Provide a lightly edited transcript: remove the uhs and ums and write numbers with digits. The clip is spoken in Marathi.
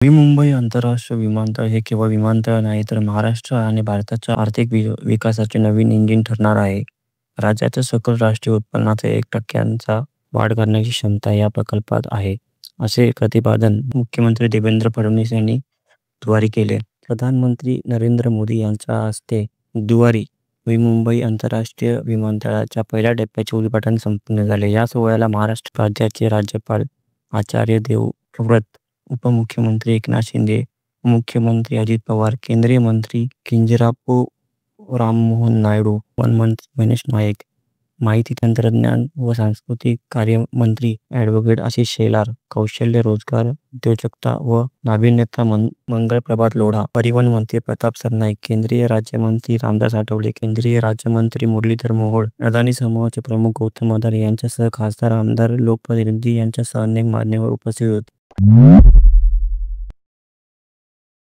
नवी मुंबई आंतरराष्ट्रीय विमानतळ हे केवळ विमानतळ नाही, तर महाराष्ट्र आणि भारताच्या आर्थिक विकासाचे नवीन इंजिन ठरणार आहे. राज्याच्या सकल राष्ट्रीय उत्पन्नाचा 1% वाढ करण्याची क्षमता या प्रकल्पात आहे, असे प्रतिपादन मुख्यमंत्री देवेंद्र फडणवीस यांनी बुधवारी केले. प्रधानमंत्री नरेंद्र मोदी यांच्या हस्ते बुधवारी नवी मुंबई आंतरराष्ट्रीय विमानतळाच्या पहिल्या टप्प्याचे उद्घाटन संपन्न झाले. या सोहळ्याला महाराष्ट्र राज्याचे राज्यपाल आचार्य देवव्रत, उपमुख्यमंत्री एकनाथ शिंदे, मुख्यमंत्री अजित पवार, केंद्रीय मंत्री किंजरापू राममोहन नायडू, वन मंत्री गणेश नाईक, माहिती तंत्रज्ञान व सांस्कृतिक कार्य मंत्री ॲडव्होकेट आशिष शेलार, कौशल्य रोजगार उद्योजकता व नाविन्यता मंगलप्रभात लोढा, परिवहन मंत्री प्रताप सरनाईक, केंद्रीय राज्यमंत्री रामदास आठवले, केंद्रीय राज्यमंत्री मुरलीधर मोहोळ, अदानी समूहाचे प्रमुख गौतम अदानी यांच्यासह खासदार, आमदार, लोकप्रतिनिधी यांच्यासह अनेक मान्यवर उपस्थित होते.